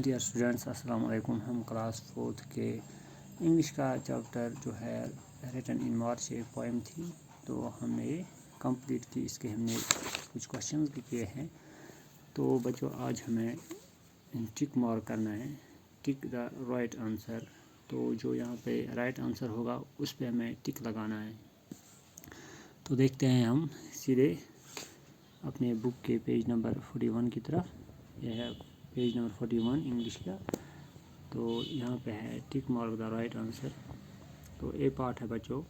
Dear students, अस्सलाम वालेकुम। हम क्लास 4 के इंग्लिश का चैप्टर जो है रिटन इन मार्च एक पोएम थी, तो हमने ये कंप्लीट की। इसके हमने कुछ क्वेश्चंस भी किए हैं। तो बच्चों, आज हमें टिक मार्क करना है, टिक द राइट आंसर। तो जो यहाँ पे राइट आंसर होगा उस पे हमें टिक लगाना है। तो देखते हैं हम सीधे अपने बुक के पेज नंबर 41 की तरफ। यह है पेज नंबर 41 इंग्लिश का। तो यहाँ पे है tick mark the right answer. तो ए पार्ट है बच्चों,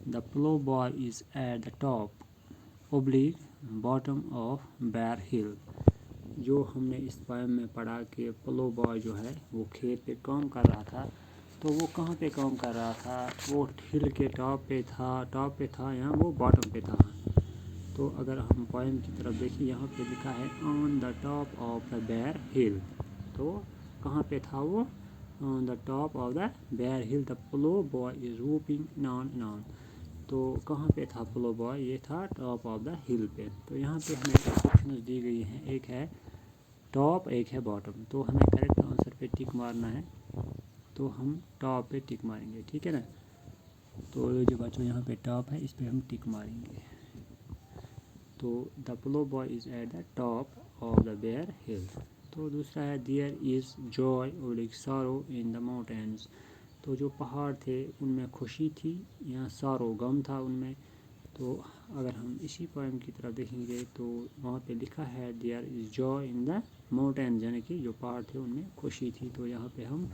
the plough boy is at the top oblique bottom of bare hill. जो हमने इस पोएम में पढ़ा कि प्लो बॉय जो है वो खेत पे काम कर रहा था। तो वो कहाँ पे काम कर रहा था? वो हिल के टॉप पे था या वो बॉटम पे था? तो अगर हम पोएम की तरफ देखिए, यहाँ पे लिखा है on the top of the bare hill. तो कहाँ पे था वो? On the top of the bare hill the plough boy is whooping anon. तो कहाँ पे था प्लो बॉय? ये था टॉप ऑफ द हिल पे। तो यहाँ पे हमें ऑप्शन दी गई हैं, एक है टॉप, एक है बॉटम। तो हमें करेक्ट आंसर पे टिक मारना है, तो हम टॉप पे टिक मारेंगे, ठीक है ना। तो जो बच्चों यहाँ पे टॉप है, इस पर हम टिक मारेंगे। तो the plough boy is at the top of the bare hill. तो दूसरा है देयर इज़ जॉय और सॉरो इन द माउंटेन्स। तो जो पहाड़ थे उनमें खुशी थी या सॉरो गम था उनमें। तो अगर हम इसी पोएम की तरफ देखेंगे तो वहाँ पे लिखा है there is joy in the mountains, यानी कि जो पहाड़ थे उनमें खुशी थी। तो यहाँ पे हम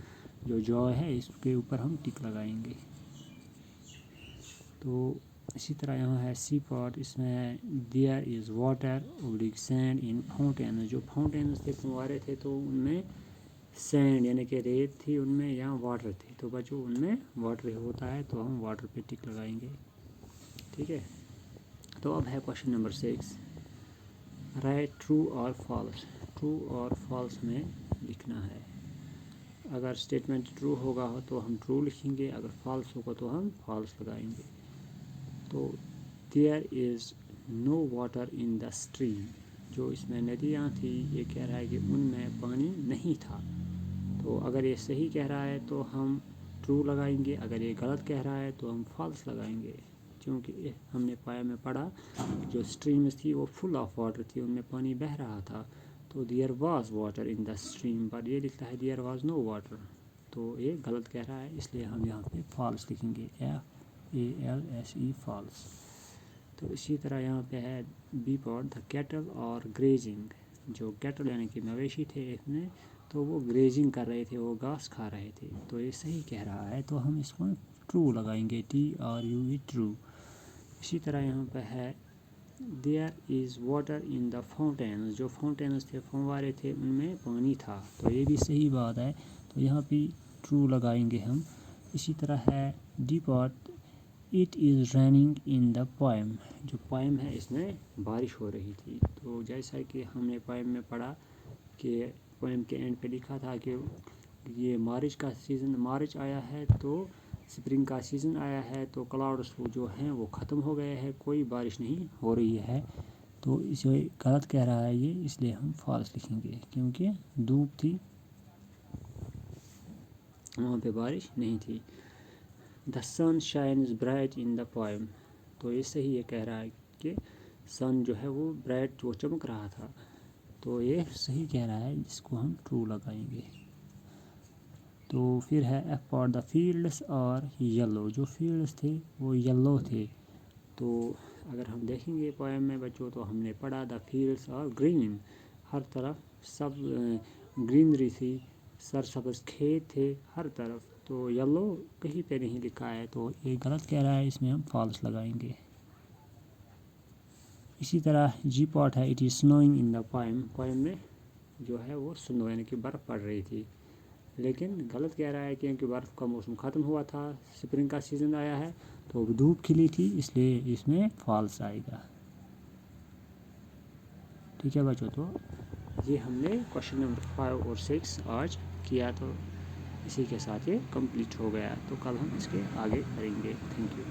जो जॉय है इसके ऊपर हम टिक लगाएंगे। तो इसी तरह यहाँ है सी पार्ट, इसमें there is water oblique sand in fountain. जो फाउंटेन्स थे, फुव्वारे थे, तो उनमें सैंड यानी कि रेत थी उनमें या वाटर थी। तो बच्चों उनमें वाटर होता है, तो हम वाटर पे टिक लगाएंगे, ठीक है। तो अब है क्वेश्चन नंबर 6, राइट ट्रू और फॉल्स। ट्रू और फॉल्स में लिखना है। अगर स्टेटमेंट ट्रू होगा तो हम ट्रू लिखेंगे, अगर फॉल्स होगा तो हम फॉल्स लगाएंगे। तो there is no water in the stream. जो इसमें नदियाँ थी, ये कह रहा है कि उनमें पानी नहीं था। तो अगर ये सही कह रहा है तो हम ट्रू लगाएंगे, अगर ये गलत कह रहा है तो हम फॉल्स लगाएंगे। क्योंकि हमने पोएम में पढ़ा जो स्ट्रीम्स थी वो फुल ऑफ वाटर थी, उनमें पानी बह रहा था। तो there was water in the stream, पर ये लिखता है देयर वाज नो वाटर। तो ये गलत कह रहा है, इसलिए हम यहाँ पे फॉल्स लिखेंगे, FALSE फॉल्स। तो इसी तरह यहाँ पे है बी पार्ट, द कैटल और ग्रेजिंग। जो कैटल यानी कि मवेशी थे इसमें, तो वो ग्रेजिंग कर रहे थे, वो घास खा रहे थे। तो ये सही कह रहा है, तो हम इसको ट्रू लगाएंगे, TRUE ट्रू। इसी तरह यहाँ पे है there is water in the fountains. जो फाउंटेन्स थे, फव्वारे थे, उनमें पानी था। तो ये भी सही बात है, तो यहाँ पे ट्रू लगाएंगे हम। इसी तरह है D part, it is raining in the poem. जो पोएम है इसमें बारिश हो रही थी। तो जैसा कि हमने पोएम में पढ़ा कि पोएम के एंड पे लिखा था कि ये मार्च का सीज़न, मार्च आया है तो स्प्रिंग का सीज़न आया है, तो क्लाउड्स जो हैं वो ख़त्म हो गए हैं, कोई बारिश नहीं हो रही है। तो इसे गलत कह रहा है ये, इसलिए हम फॉल्स लिखेंगे, क्योंकि धूप थी, वहाँ पे बारिश नहीं थी। The sun shines bright in the poem. तो ये सही ये कह रहा है कि सन जो है वो ब्राइट, वो चमक रहा था। तो ये सही कह रहा है, जिसको हम ट्रू लगाएंगे। तो फिर है एफ पार्ट, द फील्ड्स और येलो। जो फील्ड्स थे वो येलो थे। तो अगर हम देखेंगे पोएम में बच्चों, तो हमने पढ़ा द फील्ड्स और ग्रीन, हर तरफ सब ग्रीनरी थी, सरसब्ज़ खेत थे हर तरफ। तो येलो कहीं पे नहीं लिखा है, तो ये गलत कह रहा है, इसमें हम फॉल्स लगाएंगे। इसी तरह जी पार्ट है, it is snowing in the poem. Poem में जो है वो स्नो यानी कि बर्फ़ पड़ रही थी, लेकिन गलत कह रहा है क्योंकि बर्फ़ का मौसम ख़त्म हुआ था, स्प्रिंग का सीज़न आया है, तो धूप खिली थी, इसलिए इसमें फॉल्स आएगा, ठीक है बच्चों। तो ये हमने क्वेश्चन नंबर 5 और 6 आज किया, तो इसी के साथ ये कंप्लीट हो गया। तो कल हम इसके आगे करेंगे। Thank you.